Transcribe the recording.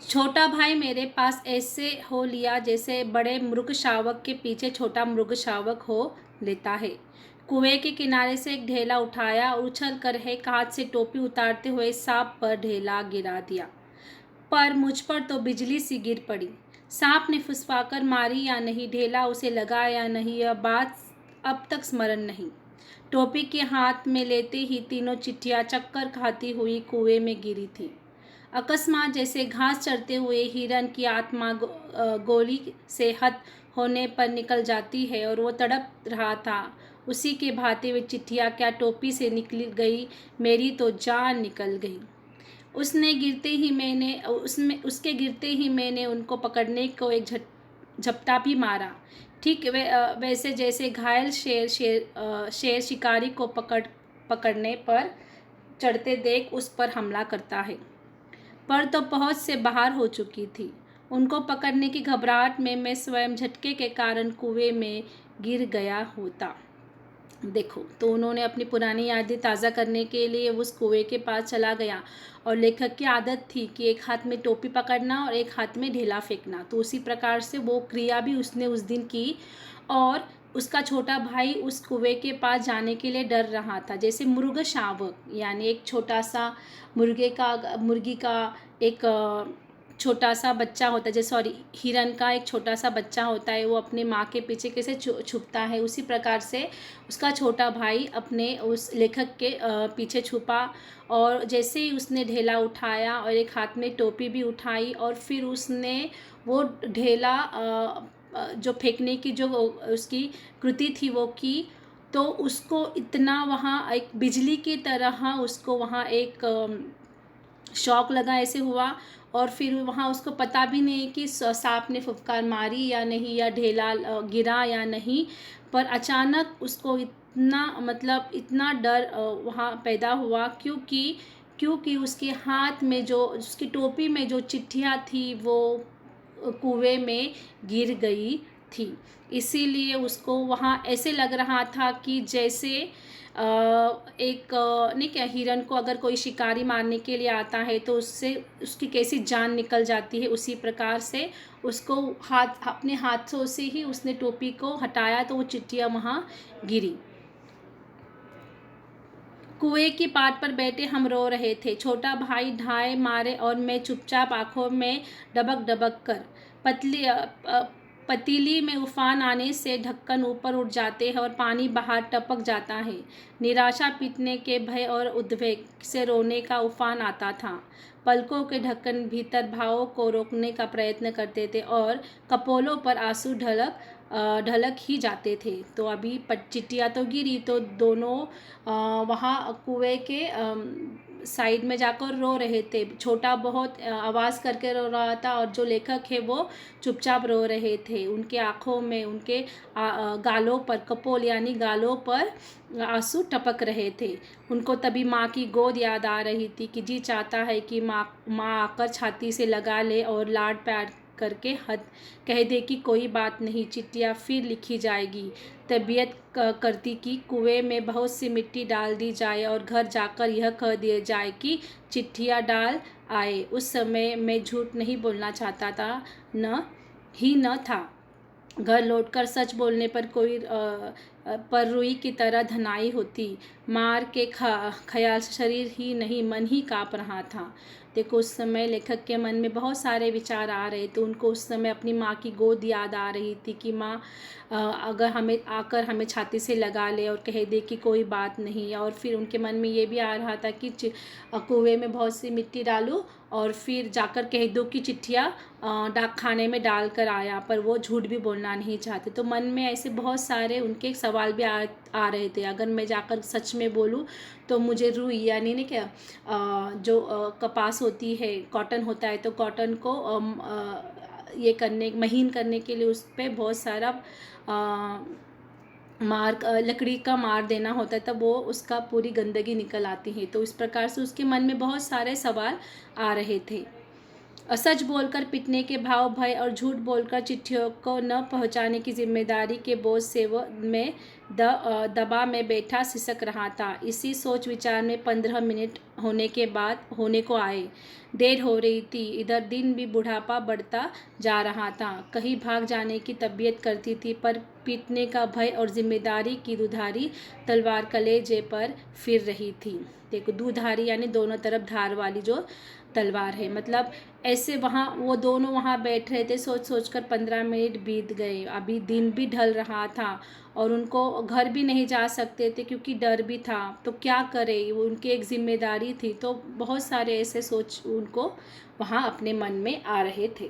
छोटा भाई मेरे पास ऐसे हो लिया जैसे बड़े मृग शावक के पीछे छोटा मृग शावक हो लेता है। कुएं के किनारे से एक ढेला उठाया, उछल कर एक हाथ से टोपी उतारते हुए सांप पर ढेला गिरा दिया। पर मुझ पर तो बिजली सी गिर पड़ी। सांप ने फुसफाकर मारी या नहीं, ढेला उसे लगा या नहीं, यह बात अब तक स्मरण नहीं। टोपी के हाथ में लेते ही तीनों चिट्ठियां चक्कर खाती हुई कुएं में गिरी थी। अकस्मात जैसे घास चरते हुए हिरन की आत्मा गोली से हत होने पर निकल जाती है और वो तड़प रहा था, उसी के भांति वे चिट्ठियां क्या टोपी से निकल गई, मेरी तो जान निकल गई। उसके गिरते ही मैंने उनको पकड़ने को एक झपटा भी मारा। ठीक वैसे जैसे घायल शेर शिकारी को पकड़ने पर चढ़ते देख उस पर हमला करता है। पर तो पहुंच से बाहर हो चुकी थी। उनको पकड़ने की घबराहट में मैं स्वयं झटके के कारण कुएं में गिर गया होता। देखो, तो उन्होंने अपनी पुरानी यादें ताज़ा करने के लिए उस कुएं के पास चला गया। और लेखक की आदत थी कि एक हाथ में टोपी पकड़ना और एक हाथ में ढेला फेंकना, तो उसी प्रकार से वो क्रिया भी उसने उस दिन की। और उसका छोटा भाई उस कुएं के पास जाने के लिए डर रहा था। जैसे मृग शावक यानी एक छोटा सा मुर्गी का एक छोटा सा बच्चा होता है, जैसे सॉरी हिरन का एक छोटा सा बच्चा होता है, वो अपने माँ के पीछे कैसे छुपता है, उसी प्रकार से उसका छोटा भाई अपने उस लेखक के पीछे छुपा। और जैसे ही उसने ढेला उठाया और एक हाथ में टोपी भी उठाई और फिर उसने वो ढेला जो फेंकने की जो उसकी कृति थी वो की, तो उसको इतना वहाँ एक बिजली की तरह उसको वहाँ एक शॉक लगा ऐसे हुआ। और फिर वहाँ उसको पता भी नहीं कि सांप ने फुफकार मारी या नहीं, या ढेला गिरा या नहीं। पर अचानक उसको इतना डर वहाँ पैदा हुआ, क्योंकि उसके हाथ में जो उसकी टोपी में जो चिट्ठियाँ थी वो कुएं में गिर गई थी। इसीलिए उसको वहाँ ऐसे लग रहा था कि जैसे एक नहीं क्या, हिरन को अगर कोई शिकारी मारने के लिए आता है तो उससे उसकी कैसी जान निकल जाती है, उसी प्रकार से उसको अपने हाथों से ही उसने टोपी को हटाया तो वो चिट्ठियाँ वहाँ गिरी। कुएं की पाट पर बैठे हम रो रहे थे, छोटा भाई ढाई मारे और मैं चुपचाप आंखों में डबक डबक कर। पतीली में उफान आने से ढक्कन ऊपर उठ जाते हैं और पानी बाहर टपक जाता है। निराशा, पीटने के भय और उद्वेग से रोने का उफान आता था। पलकों के ढक्कन भीतर भावों को रोकने का प्रयत्न करते थे और कपोलों पर आंसू ढलक ही जाते थे। तो अभी चिट्टियाँ तो गिरी, तो दोनों वहाँ कुएं के साइड में जाकर रो रहे थे। छोटा बहुत आवाज़ करके रो रहा था और जो लेखक है वो चुपचाप रो रहे थे। उनके आँखों में, उनके गालों पर, कपोल यानी गालों पर आंसू टपक रहे थे। उनको तभी माँ की गोद याद आ रही थी कि जी चाहता है कि माँ आकर छाती से लगा ले और लाड प्यार करके कह दे कि कोई बात नहीं, चिट्ठियाँ फिर लिखी जाएगी। तबीयत करती कि कुएं में बहुत सी मिट्टी डाल दी जाए और घर जाकर यह कह दिया जाए कि चिट्ठियाँ डाल आए। उस समय मैं झूठ नहीं बोलना चाहता था, न था। घर लौटकर सच बोलने पर कोई पर रुई की तरह धनाई होती। मार के ख्याल से शरीर ही नहीं मन ही काँप रहा था। देखो, उस समय लेखक के मन में बहुत सारे विचार आ रहे थे। उनको उस समय अपनी माँ की गोद याद आ रही थी कि माँ अगर हमें छाती से लगा ले और कह दे कि कोई बात नहीं। और फिर उनके मन में ये भी आ रहा था कि कुएं में बहुत सी मिट्टी डालूं और फिर जाकर कह दो कि चिट्ठियाँ डाक खाने में डाल कर आया, पर वो झूठ भी बोलना नहीं चाहते। तो मन में ऐसे बहुत सारे उनके सवाल भी आ रहे थे। अगर मैं जाकर सच में बोलूँ तो मुझे रुई यानी नहीं क्या, जो कपास होती है, कॉटन होता है, तो कॉटन को महीन करने के लिए उस पर बहुत सारा लकड़ी का मार देना होता है, तब वो उसका पूरी गंदगी निकल आती है। तो इस प्रकार से उसके मन में बहुत सारे सवाल आ रहे थे। सच बोलकर पिटने के भाव, भय और झूठ बोलकर चिट्ठियों को न पहुंचाने की जिम्मेदारी के बोझ से वो मैं दबा में बैठा सिसक रहा था। इसी सोच विचार में 15 मिनट होने को आए। देर हो रही थी, इधर दिन भी बुढ़ापा बढ़ता जा रहा था। कहीं भाग जाने की तबीयत करती थी, पर पीटने का भय और जिम्मेदारी की दुधारी तलवार कलेजे पर फिर रही थी। देखो, दुधारी यानी दोनों तरफ धार वाली जो तलवार है। मतलब ऐसे वहाँ वो दोनों वहाँ बैठ रहे थे, सोच सोच कर 15 मिनट बीत गए। अभी दिन भी ढल रहा था और उनको घर भी नहीं जा सकते थे क्योंकि डर भी था। तो क्या करे, वो उनकी एक जिम्मेदारी थी। तो बहुत सारे ऐसे सोच उनको वहाँ अपने मन में आ रहे थे।